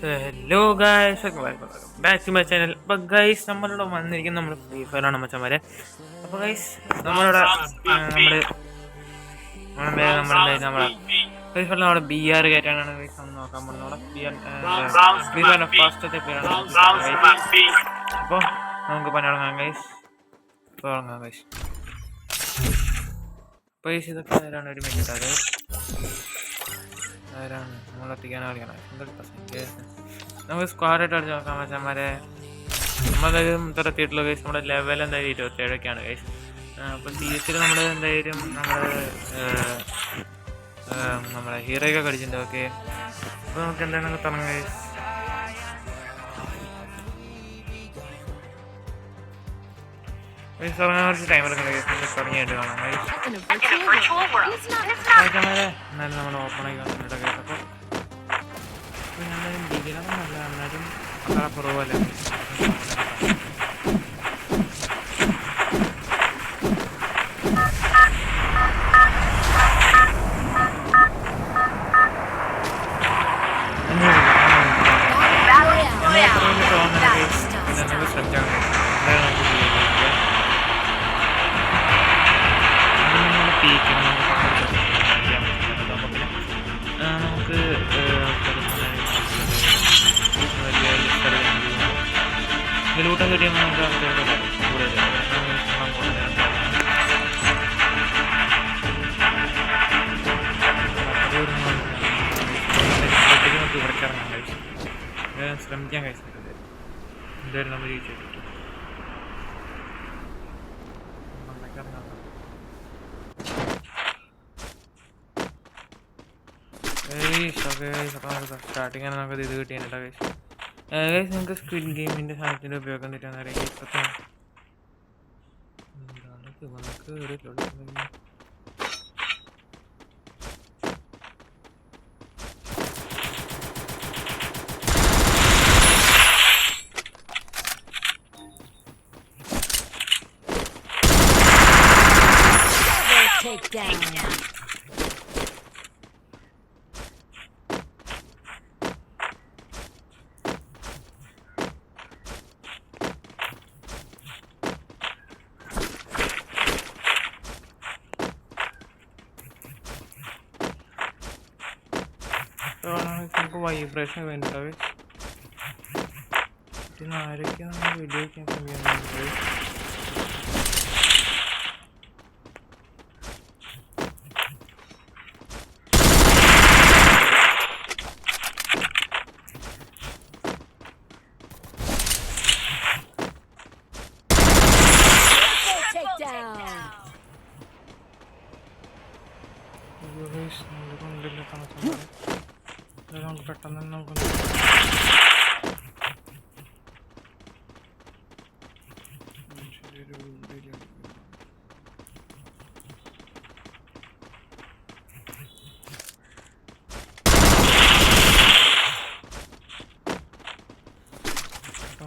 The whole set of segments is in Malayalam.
Hello guys, back to my channel. അപ്പോൾ ഗൈസ്, നമ്മളിവിടെ വന്നിരിക്കുന്നത് നമ്മൾ ഫ്രീ ഫയറാണ് മച്ചന്മാരെ. അപ്പോൾ ഗൈസ്, നമ്മളിവിടെ നമ്മളെ ഫ്രീ ഫയറിൽ നമ്മുടെ BR കയറ്റാനാണ് ഗൈസ് നമ്മൾ നോക്കാൻ പോകുന്നത്. ഫ്രീ ഫയറിൻ്റെ ഫസ്റ്റത്തെ പേരാണ്. അപ്പോൾ നമുക്ക് പണിയിറങ്ങാം ഗൈസ്. തുടങ്ങാം ഗൈസ്. പൈസ ഇതൊക്കെ ആരാണ്? ഒരു മിനിറ്റ്. അത് ആരാണ് നമ്മളെത്തിക്കാനാണ് കളിക്കണം. നമുക്ക് സ്ക്വാഡായിട്ട് അടിച്ച് നോക്കാം മച്ചന്മാരെ. നമ്മളെന്തായാലും തുരത്തിയിട്ടുള്ള കേസ് നമ്മുടെ ലെവൽ എന്തായാലും 27 കേസ്. അപ്പോൾ CS നമ്മൾ എന്തായാലും നമ്മളെ ഹീറോയൊക്കെ കളിച്ചിട്ടുണ്ട്. ഓക്കെ, അപ്പോൾ നമുക്ക് എന്തായാലും തുടങ്ങാം കേസ്. കുറച്ച് ടൈം എടുക്കുന്ന കേസ് തുടങ്ങിയിട്ട് കാണാം മച്ചന്മാരെ. എന്നാലും നമ്മൾ ഓപ്പൺ ആയി വന്നിട്ടുണ്ട് കേസ്. അപ്പോൾ എന്നാലും ഡിഗ്രിയൊന്നും നല്ല, എന്നാലും അത്ര കുറവല്ലേ. നമുക്ക് ശ്രദ്ധിക്കാം. നമുക്ക് ലൂട്ടം കിട്ടിയാൽ നമുക്ക് ഇവിടേക്കിറങ്ങാൻ കഴിച്ചു. ശ്രമിക്കാൻ കഴിച്ചിട്ടുണ്ട്. എന്തായാലും നമ്മൾ ചോദിച്ചിട്ട് സ്റ്റാർട്ടിങ് നമുക്ക് ഇത് കിട്ടിയിട്ടുണ്ട് ഗൈസ്. നിങ്ങൾക്ക് സ്ക്വിഡ് ഗെയിമിൻ്റെ സാധനത്തിൻ്റെ ഉപയോഗം തെറ്റാന്ന് അറിയാം. നമുക്ക് വൈബ്രേഷൻ വേണ്ടിട്ടാവേ. പിന്നെ ആരൊക്കെയാണ് നമ്മൾ വീഡിയോ വയ്ക്കാൻ സമയമുണ്ട്. നമുക്ക് പെട്ടെന്ന് തന്നെ നമുക്ക്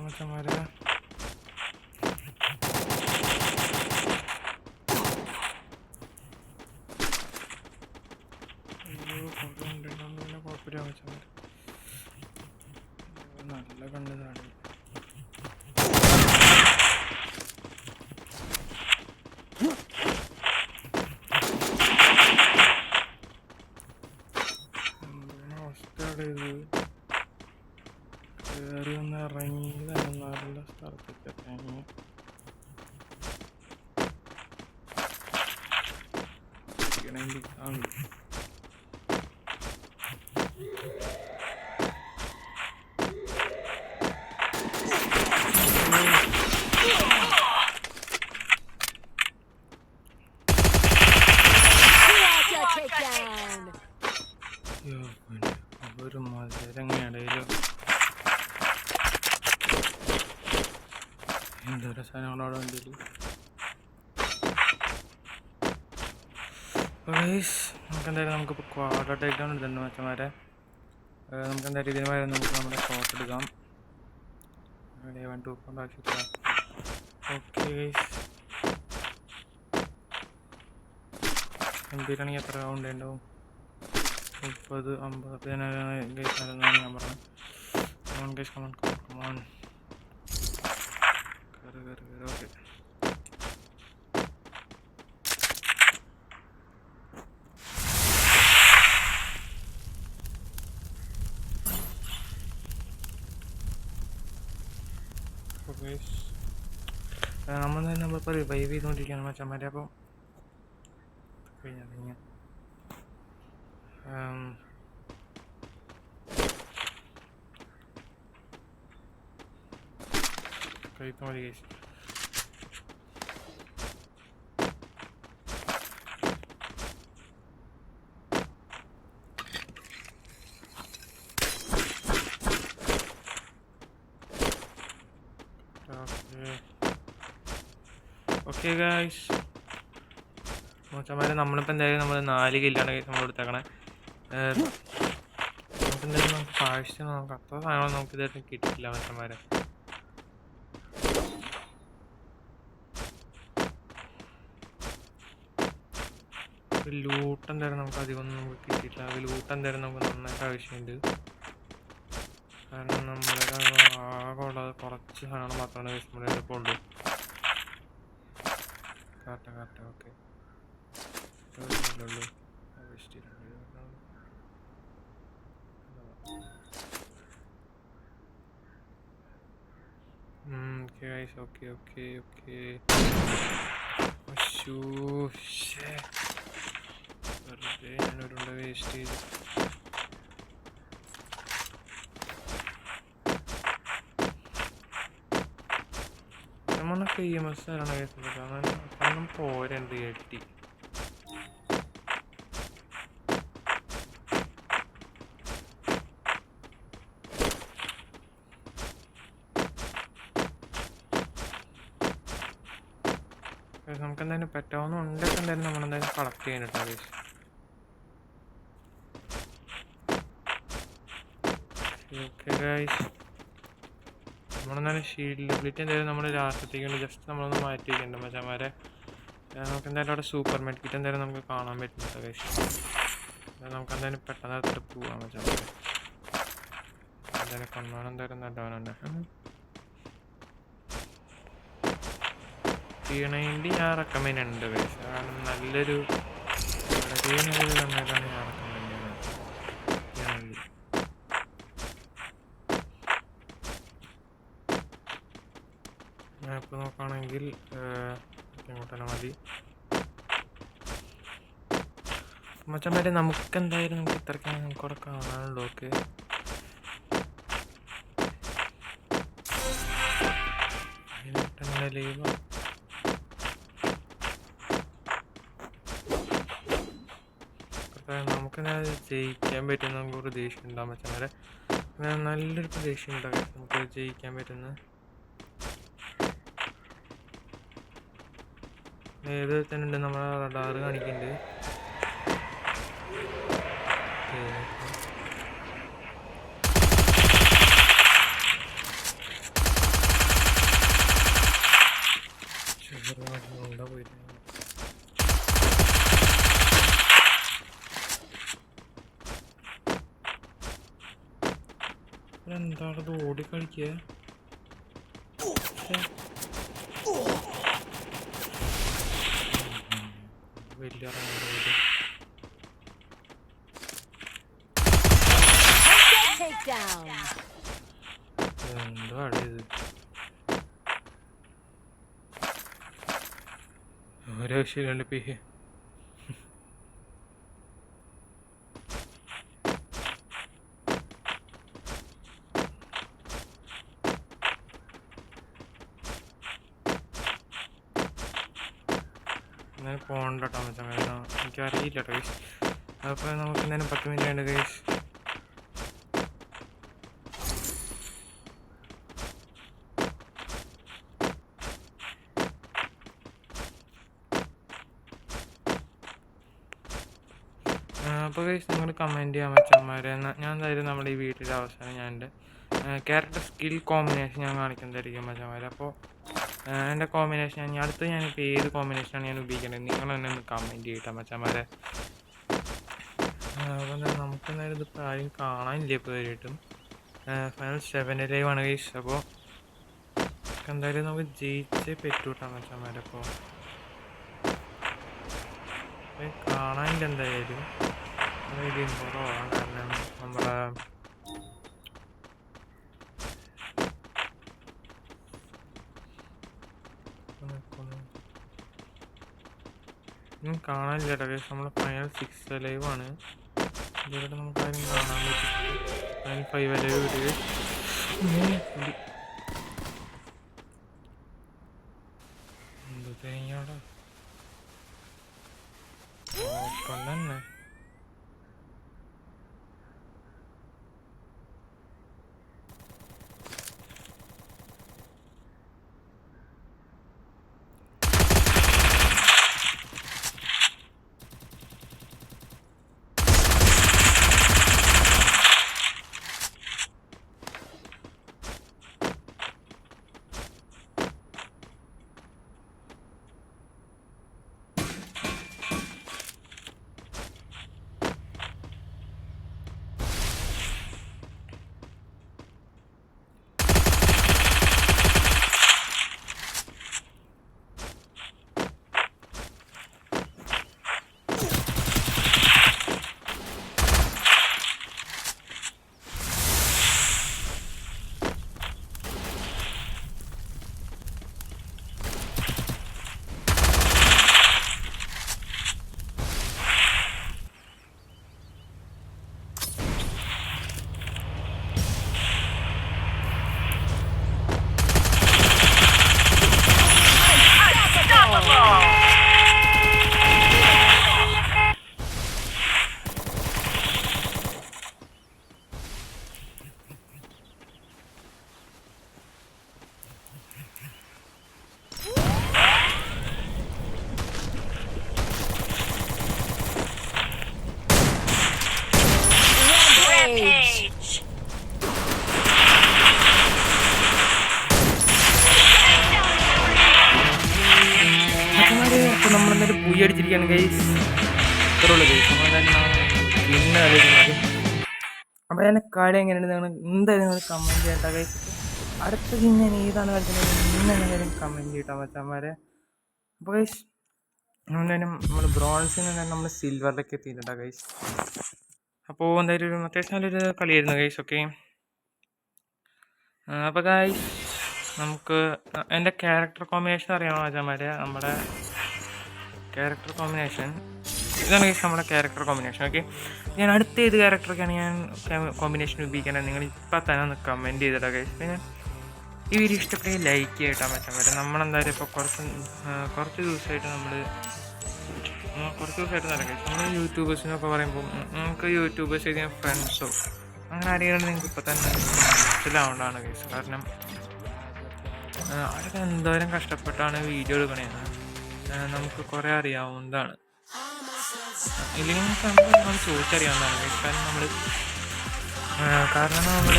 മച്ചന്മാരെ നല്ല കണ്ടതാണ്. അവസ്ഥയുടെ ഇത് കയറി ഒന്ന് ഇറങ്ങി നല്ല സ്ഥലത്തേക്ക് ഇറങ്ങി ആണ്. ഒരു മധുരങ്ങയിടയിലും എന്തോരോ സാധനങ്ങളോടെ വേണ്ടിയിട്ട് നമുക്കെന്തായാലും നമുക്കിപ്പോൾ ക്വാഡായിട്ടാണ് ഇതുണ്ട് മച്ചന്മാരെ. നമുക്ക് എന്തായാലും ഇതിനുമായി നമുക്ക് നമ്മുടെ ഷോട്ട് എടുക്കാം. 1 2 കൊണ്ട് ആവശ്യമില്ല. ഓക്കെ, എന്തിനാണെങ്കിൽ എത്ര റൗണ്ട് ഉണ്ടാവും? 30 50 ഞാൻ പറഞ്ഞത്. on guys, come on. Okay. നമ്മളിപ്പോൾ റിവൈവ് ചെയ്തുകൊണ്ടിരിക്കുകയാണ് മച്ചന്മാരെ. അപ്പോൾ കഴിഞ്ഞ കഴിക്കാൻ മതി കേസ്. ഓക്കെ ഗൈസ്, മച്ചന്മാരെ നമ്മളിപ്പോൾ എന്തായാലും നമ്മൾ 4 കില്ലാണ് കേസ് നമ്മൾ എടുത്തേക്കണേ. നമുക്കെന്തായാലും നമുക്ക് കാഴ്ച നമുക്ക് അത്ര സാധനങ്ങൾ നമുക്ക് ഇതായിട്ട് കിട്ടിയിട്ടില്ല മച്ചന്മാരെ. ലൂട്ട് എന്തായാലും നമുക്ക് അധികമൊന്നും നമുക്ക് കിട്ടിയിട്ടില്ല. അത് ലൂട്ട് എന്തായാലും നമുക്ക് നന്നായിട്ട് ആവശ്യമുണ്ട്. കാരണം നമ്മുടെ ആകെ ഉള്ളത് കുറച്ച് സാധനങ്ങൾ മാത്രമാണ് കേസ് നമ്മുടെ ഇപ്പോൾ ഉള്ളൂ. Correct okay. ഓക്കെ. വെറുതെ ഞാനൊരുണ്ട വേസ്റ്റ് ചെയ്തു. നമ്മളൊക്കെ EMS ആണ് കേട്ടത്. കാരണം പോരണ്ട് എട്ടി. നമുക്ക് എന്തായാലും പറ്റാവുന്ന ഉണ്ടൊക്കെ എന്തായാലും നമ്മളെന്തായാലും കളക്ട് ചെയ്യാനിട്ടോ ഗൈസ്. ഓക്കെ ഗൈസ്, നമ്മളെന്തായാലും ഷീൽഡ് എബിലിറ്റി എന്തായാലും നമ്മൾ ലാസ്റ്റത്തേക്ക് ജസ്റ്റ് നമ്മളൊന്ന് മാറ്റി വയ്ക്കേണ്ട മച്ചന്മാരെ. നമുക്ക് എന്തായാലും അവിടെ സൂപ്പർ മെഡ് കിറ്റ് എന്തായാലും നമുക്ക് കാണാൻ പറ്റുന്നുണ്ട് ഗൈസ്. നമുക്ക് എന്തായാലും പെട്ടെന്ന് എടുത്തിട്ട് പോവാം മച്ചന്മാരെ. എന്തായാലും കൊണ്ടാണ് എന്തായാലും നല്ലവനുണ്ട്. P90 ഞാൻ റെക്കമെൻഡ് ഉണ്ട് ഗൈസ്. കാരണം നല്ലൊരു വളരെ നല്ലൊരു കണ്ണായിട്ടാണ് ഞാൻ റെക്കമെൻഡ് ചെയ്യുന്നത്. മാപ്പ് നോക്കുകയാണെങ്കിൽ ഇങ്ങോട്ട് തന്നെ മതി മച്ചന്മാരെ. നമുക്ക് എന്തായാലും നമുക്ക് ഇത്രയ്ക്കാണ് നമുക്ക് അവിടെ കാണാനുള്ളൂ. ഓക്കെ, ലീവ് നമുക്ക് ജയിക്കാൻ പറ്റുന്ന നമുക്ക് പ്രതീക്ഷ ഉണ്ടാകും മച്ചന്മാരെ. നല്ലൊരു പ്രതീക്ഷ ഉണ്ടാകും നമുക്ക് ജയിക്കാൻ പറ്റുന്ന. ഏത് തന്നെ ഉണ്ട് നമ്മളെ റഡാറ് കാണിക്കുന്നുണ്ട്. എന്താണത് ഓടിക്കളിക്കുക? വലിയ എന്തോ അടിയത് ഓരോ ശരിയല്ല പി. അങ്ങനെ പോകണ്ട കേട്ടോ മച്ചാ, എനിക്കറിയില്ല ഗൈസ്. അപ്പോൾ നമുക്ക് എന്തായാലും 10 മിനിറ്റ് ഉണ്ട് ഗൈസ്. അപ്പോൾ ഗൈസ് നിങ്ങൾ കമൻറ്റ് ചെയ്യാൻ മച്ചന്മാരെ. ഞാൻ എന്തായാലും നമ്മുടെ ഈ വീട്ടിലെ അവസാനം ഞാൻ എൻ്റെ ക്യാരക്ടർ സ്കിൽ കോമ്പിനേഷൻ ഞാൻ കാണിക്കുന്നതായിരിക്കും മച്ചന്മാരെ. അപ്പോൾ എൻ്റെ കോമ്പിനേഷൻ ഞാനിപ്പോൾ ഏത് കോമ്പിനേഷനാണ് ഞാൻ ഉപയോഗിക്കേണ്ടത് നിങ്ങൾ തന്നെ ഒന്ന് കമൻറ്റ് ചെയ്യട്ടെ മച്ചന്മാരെ. അപ്പോൾ നമുക്ക് എന്തായാലും ഇതിപ്പോൾ ആരും കാണാനില്ല ഇപ്പോൾ വരെയായിട്ടും. Final 7 ലൈവാണ് guys. അപ്പോൾ എന്തായാലും നമുക്ക് ജയിച്ചേ പറ്റൂട്ടാ മച്ചാന്മാരെ. അപ്പോൾ കാണാനില്ല എന്തായാലും ഇത് കുറവാണ്. കാരണം നമ്മുടെ കാണാനില്ല ഗൈസ്. നമ്മൾ ഫൈനൽ 6 ലൈവാണ്. ഇതുവരെ നമുക്ക് ആരും കാണാൻ പറ്റും. ഫൈനൽ 5 ലൈവ് വരിക. എന്ത് തേങ്ങയോടെ ഓപ്പൺ തന്നെ. നമ്മളെന്തായാലും പൂയി അടിച്ചിരിക്കുകയാണ് ഗൈസ്. ഇത്രയുള്ളൂ ഗൈസ്. പിന്നെ അപ്പോൾ അതിൻ്റെ കാര്യം എങ്ങനെയുണ്ട് നിങ്ങൾ എന്തായാലും നിങ്ങൾ കമൻറ്റ് ചെയ്യട്ടെ ഗൈസ്. അടുത്ത ഞാൻ ഏതാണ് കളിക്കുന്നത് ഇന്ന് എന്തായാലും കമൻറ്റ് ചെയ്യട്ടോ മച്ചാന്മാരെ. അപ്പോൾ ഗൈസ് എന്തായാലും നമ്മൾ ബ്രോൺസിൽ നിന്ന് നമ്മൾ സിൽവറിലേക്ക് എത്തിയിട്ടാ ഗൈസ്. അപ്പോൾ എന്തായാലും ഒരു അത്യാവശ്യം നല്ലൊരു കളിയായിരുന്നു ഗൈസ്. ഓക്കെ, അപ്പോൾ ഗൈസ് നമുക്ക് എൻ്റെ ക്യാരക്ടർ കോമ്പിനേഷൻ അറിയാമോ മച്ചാന്മാരെ? നമ്മുടെ ക്യാരക്ടർ കോമ്പിനേഷൻ ഇതാണ് ഗൈസ്, നമ്മുടെ ക്യാരക്ടർ കോമ്പിനേഷൻ. ഓക്കെ, ഞാൻ അടുത്ത ഏത് ക്യാരക്ടറൊക്കെയാണ് ഞാൻ കോമ്പിനേഷൻ ഉപയോഗിക്കുന്നത് നിങ്ങൾ ഇപ്പം തന്നെ ഒന്ന് കമൻറ്റ് ചെയ്തിട്ടാ ഗൈസ്. പിന്നെ ഈ വീഡിയോ ഇഷ്ടപ്പെടുകയും ലൈക്ക് ചെയ്യട്ടാ മച്ചാന്മാരെ. നമ്മളെന്തായാലും ഇപ്പോൾ കുറച്ച് ദിവസമായിട്ട് നല്ല ഗൈസ് നമ്മൾ യൂട്യൂബേഴ്സിനൊക്കെ പറയുമ്പോൾ നമുക്ക് യൂട്യൂബേഴ്സ് ചെയ്ത ഫ്രണ്ട്സോ അങ്ങനെ ആരെങ്കിലും നിങ്ങൾക്ക് ഇപ്പം തന്നെ മനസ്സിലാവേണ്ടതാണ് ഗൈസ്. കാരണം അവരൊക്കെ എന്തോരം കഷ്ടപ്പെട്ടാണ് വീഡിയോ എടുക്കണേന്ന് നമുക്ക് കുറേ അറിയാവുന്നതാണ്. ഇല്ലെങ്കിൽ നമ്മൾ ചോദിച്ചറിയാവുന്നതാണ് ഗൈസ്. കാരണം നമ്മൾ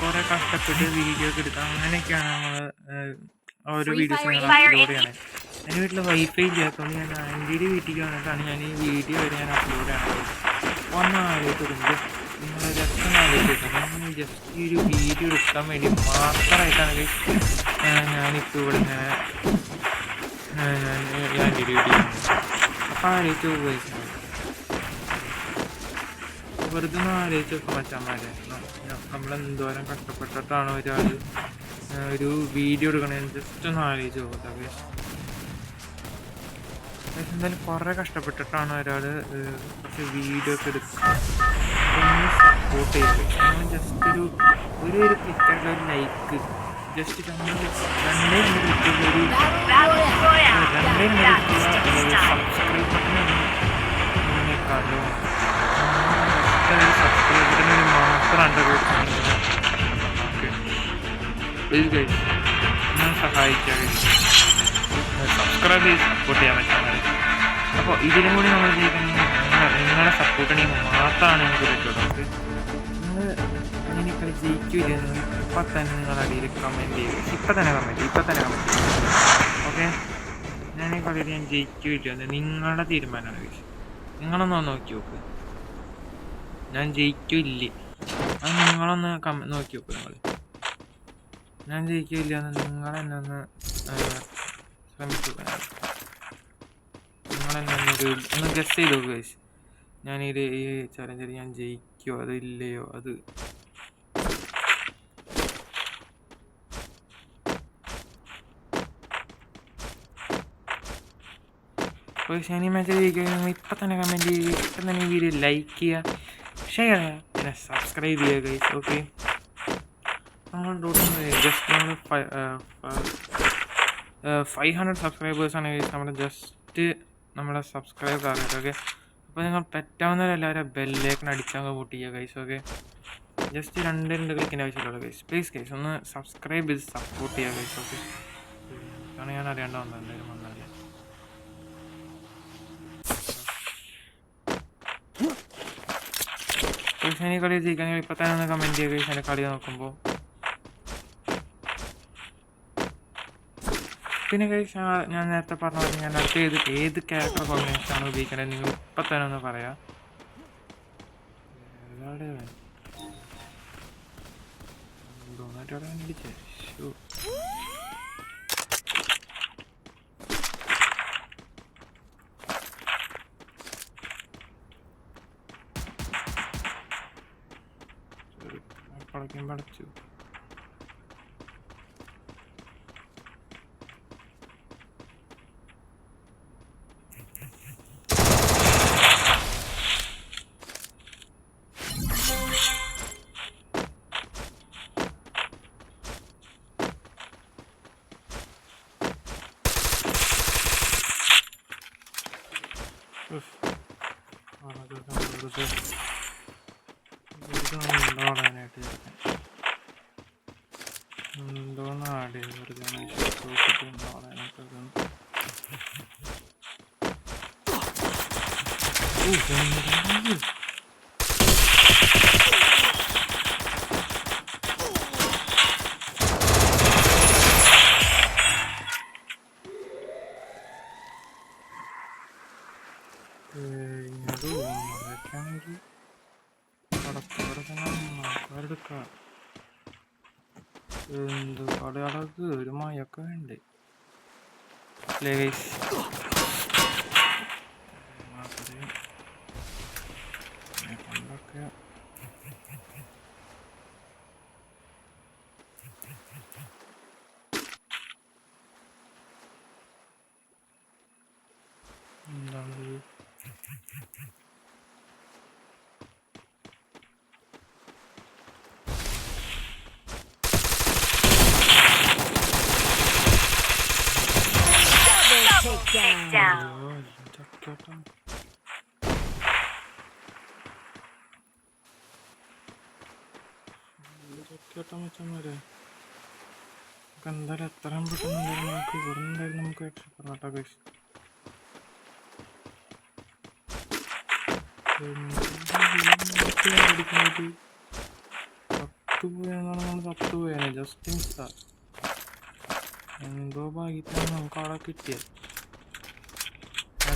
കുറേ കഷ്ടപ്പെട്ട് വീഡിയോ ഒക്കെ എടുക്കുക അങ്ങനെയൊക്കെയാണ് നമ്മൾ ഓരോ വീഡിയോസ് അപ്ലോഡ് ചെയ്യണേ. എൻ്റെ വീട്ടിൽ വൈഫൈ ഇല്ലാത്തതുകൊണ്ട് ഞാൻ ആൻറ്റിയുടെ വീട്ടിലേക്ക് വന്നിട്ടാണ് ഞാൻ ഈ വീഡിയോ വരെ ഞാൻ അപ്ലോഡ് ചെയ്യണത്. ഒന്ന് ആലോചിച്ചിട്ടുണ്ട്, നിങ്ങൾ ജസ്റ്റ് ഒന്ന് ആലോചിച്ചിട്ടുണ്ട്. ഞാൻ ജസ്റ്റ് ഈ ഒരു വീഡിയോ എടുക്കാൻ വേണ്ടി മാത്രമായിട്ടാണ് ഞാനിപ്പോൾ ഇവിടെ ഇങ്ങനെ ഞാൻ വീഡിയോ ചെയ്യുന്നത്. അപ്പോൾ ആലോചിച്ച് പോയി വെറുതെ ഒന്ന് ആലോചിച്ച് നോക്കാം മച്ചാന്മാരെ. നമ്മളെന്തോരം കഷ്ടപ്പെട്ടിട്ടാണ് ഒരാൾ ഒരു വീഡിയോ എടുക്കണേന്ന് ജസ്റ്റ് ഒന്ന് ആലോചിച്ച് നോക്കട്ടെ. പക്ഷെ എന്തായാലും കുറേ കഷ്ടപ്പെട്ടിട്ടാണ് ഒരാൾ കുറച്ച് വീഡിയോ ഒക്കെ എടുക്കുക. ഒന്ന് സപ്പോർട്ട് ചെയ്ത് നമ്മൾ ജസ്റ്റ് ഒരു ക്ലിക്കായിട്ടുള്ള ഒരു ലൈക്ക് ജസ്റ്റ് നമ്മൾ രണ്ടേ സബ്സ്ക്രൈബ് ബട്ടൺ സബ്സ്ക്രൈബറിന് മാത്രമാണ് ഞാൻ സഹായിക്കാം. സബ്സ്ക്രൈബ് ചെയ്ത് സപ്പോർട്ട് ചെയ്യാൻ പറ്റാൻ. അപ്പോൾ ഇതിലും കൂടി നമ്മൾ നിങ്ങളെ സപ്പോർട്ട് ചെയ്യണമെങ്കിൽ മാത്രമാണ് നമുക്ക് പറ്റുള്ളൂ. നമുക്ക് നിങ്ങൾ ഇനി കളി ജയിക്കില്ല ഇപ്പം തന്നെ നിങ്ങളുടെ അടിയിൽ കമൻറ്റ് ചെയ്യുക. ഇപ്പം തന്നെ കമൻറ്റ് ഓക്കെ. ഞാൻ ഈ കളിയിൽ ഞാൻ ജയിക്കില്ല നിങ്ങളുടെ തീരുമാനമാണ്. നിങ്ങളൊന്ന് നോക്കി നോക്ക്. ഞാൻ ജയിക്കില്ലേ? അത് നിങ്ങളൊന്ന് നോക്കി നോക്കൂ. ഞാൻ ജയിക്കില്ല എന്ന് നിങ്ങളെന്നെ ശ്രമിച്ചു. നിങ്ങളെന്നെ ഒന്ന് ഗസ് ചെയ്ത് നോക്കുക ഗൈസ്. ഞാൻ ഈ ചലഞ്ചിൽ ഞാൻ ജയിക്കുമോ അത് ഇല്ലയോ? അത് ശനി മാച്ച് ജയിക്കുക. ഇപ്പം തന്നെ കമൻറ്റ് ചെയ്യുക, ഇപ്പം തന്നെ ഈ വീഡിയോ ലൈക്ക് ചെയ്യുക, ഷെയർ ചെയ്യുക, പിന്നെ സബ്സ്ക്രൈബ് ചെയ്യുക ഗൈസ്. ഓക്കെ, നമ്മൾ ജസ്റ്റ് നമ്മൾ 500 സബ്സ്ക്രൈബേഴ്സാണ് ഗൈസ്. നമ്മുടെ ജസ്റ്റ് നമ്മളെ സബ്സ്ക്രൈബ് ടാർഗറ്റ്. ഓക്കെ, അപ്പോൾ നിങ്ങൾ പറ്റാവുന്നവരെല്ലാവരും ബെല്ലേക്കൺ അടിച്ചങ്ങ് പൊട്ടിക്കുക ഗൈസ്. ഓക്കെ, ജസ്റ്റ് 2 ക്ലിക്കിൻ്റെ ആവശ്യമുള്ളൂ ഗൈസ്. പ്ലീസ് ഗൈസ് ഒന്ന് സബ്സ്ക്രൈബ് ചെയ്ത് സപ്പോർട്ട് ചെയ്യുക ഗൈസ്. ഓക്കെ, ഇതാണ് ഞാൻ അറിയേണ്ട വന്നത്. എന്തായാലും വന്നാലേ ശനി കളി ജയിക്കാൻ ഇപ്പം തന്നെ ഒന്ന് കമൻറ്റ് ചെയ്യുക ഗൈസ്. എൻ്റെ കളി നോക്കുമ്പോൾ പിന്നെ ഗൈസ് ഞാൻ നേരത്തെ പറഞ്ഞ പോലെ ഞാൻ അടുത്ത ഏത് ക്യാരക്ടർ കോമ്പിനേഷനാണ് ഉപയോഗിക്കേണ്ടത് നിങ്ങൾ ഇപ്പം തന്നെ ഒന്ന് പറയാം. അടിച്ചേ പടച്ചു. എന്തോന്നാടി എന്ത് കടകളൊക്കെ ഒരു മയൊക്കെ വേണ്ടേ? പണ്ടൊക്കെ എന്താണത്? എന്തായാലും എത്രയും പെട്ടെന്ന് നമുക്ക് ഇവിടെ എന്തായാലും നമുക്ക് രക്ഷപ്പെടാട്ടോ ഗൈസ്. പത്ത് പോയാണ് ജസ്റ്റ് മിസ്സാ. എന്തോ ഭാഗ്യത്താണ് നമുക്ക് അവിടെ കിട്ടിയത്.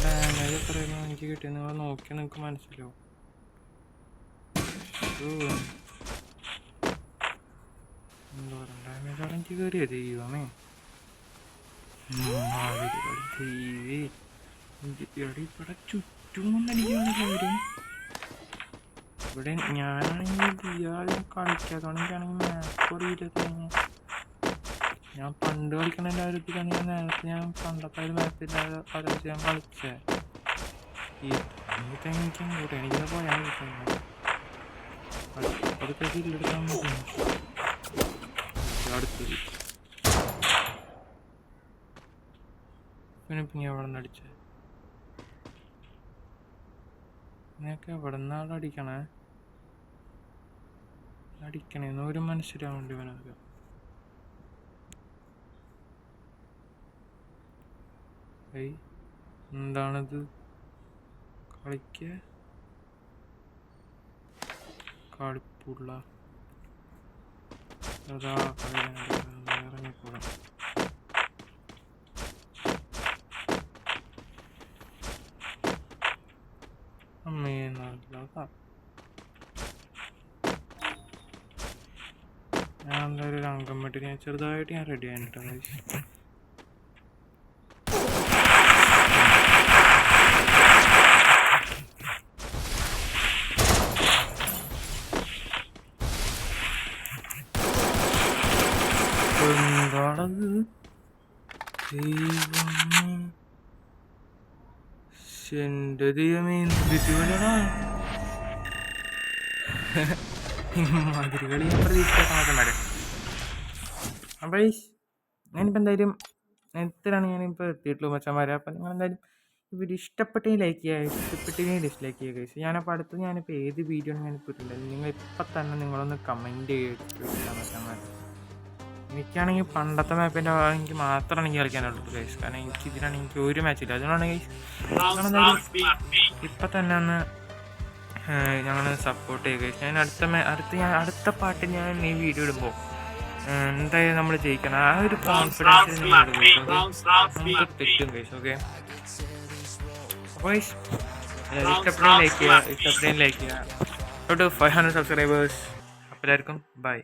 ഡാമേജ് എത്രയായിരുന്നു എനിക്ക് കിട്ടിയത് നിങ്ങൾ നോക്കിയാൽ നിങ്ങൾക്ക് മനസ്സിലാവും. എന്തോരം ഡാമേജാണ് എനിക്ക് കയറിയത് ദൈവമേ. ഇവിടെ ചുറ്റും അടിക്കുകയാണെങ്കിൽ അവരും ഇവിടെ ഞാനാണെങ്കിൽ ഇയാളും കളിക്കാത്തതാണെങ്കിൽ മാപ്പ് അറിയില്ല. ഞാൻ പണ്ട് കളിക്കണ എല്ലാവരും നേരത്തെ ഞാൻ പണ്ടത്തെ ഒരു മാപ്പില്ലാതെ ആലോചിച്ച് ഞാൻ കളിച്ചേ. എനിക്കും കൂടെ എനിക്കിത് പോയാൽ കിട്ടുന്നത് അതൊക്കെ ഇല്ലെടുക്കാൻ പറ്റും. അടുത്തത് പിന്നെ എവിടെ നിന്ന് അടിച്ചേ? നിനക്ക് എവിടെ നിന്നാണ് അടിക്കണേന്ന് ഒരു മനസ്സിലാവേണ്ടി വനൊക്കെ. എന്താണിത്? കളിപ്പുള്ള അതാ ഇറങ്ങിക്കൂടാ. അമ്മേ നല്ലതാ. ഞാൻ എന്തായാലും ഒരു അംഗം വിട്ട് ഞാൻ ചെറുതായിട്ട് ഞാൻ റെഡി ആയിട്ടോ ഗൈസ്. എന്താണത് എന്റെ ദൈവമേ എന്തിട്ടുകളാ മാതിരി കളി ഞാൻ പ്രതീക്ഷിക്കാത്ത. അപ്പോൾ ഞാനിപ്പോൾ എന്തായാലും എത്രയാണ് ഞാനിപ്പോൾ എത്തിയിട്ടുള്ളൂ മച്ചന്മാരെ. അപ്പം നിങ്ങൾ എന്തായാലും വീഡിയോ ഇഷ്ടപ്പെട്ടെങ്കിൽ ലൈക്ക് ചെയ്യുക, ഇഷ്ടപ്പെട്ടെങ്കിൽ ഡിസ്ലൈക്ക് ചെയ്യുക ഗൈസ്. ഞാനപ്പോൾ അടുത്ത് ഞാനിപ്പോൾ ഏത് വീഡിയോ ആണ് ഞാനിപ്പോൾ ഇട്ടിട്ടുള്ളത് നിങ്ങൾ ഇപ്പം തന്നെ നിങ്ങളൊന്ന് കമൻറ്റ് ചെയ്തിട്ട് മച്ചന്മാർ. എനിക്കാണെങ്കിൽ പണ്ടത്തെ മാപ്പിൻ്റെ എനിക്ക് മാത്രമാണ് എനിക്ക് കളിക്കാനുള്ളത് ഗൈസ്. കാരണം എനിക്ക് ഇതിനാണ് എനിക്ക് ഒരു മാച്ചില്ല. അതുകൊണ്ടാണ് ഗൈസ് നിങ്ങളെന്തായാലും ഇപ്പം തന്നെ ഒന്ന് ഞങ്ങൾ സപ്പോർട്ട് ചെയ്യുക ഗൈസ്. ഞാൻ അടുത്ത പാട്ട് ഞാൻ ഈ വീഡിയോ ഇടുമ്പോൾ എന്തായാലും നമ്മൾ ജയിക്കണം. ആ ഒരു കോൺഫിഡൻസ് നമുക്ക് തെറ്റും ഗൈസ്. ഓക്കെ അപ്പോൾ ഇഷ്ടപ്പെടുന്ന ലൈക്ക് ചെയ്യുക, 500 സബ്സ്ക്രൈബേഴ്സ്. അപ്പോൾ എല്ലാവർക്കും ബൈ.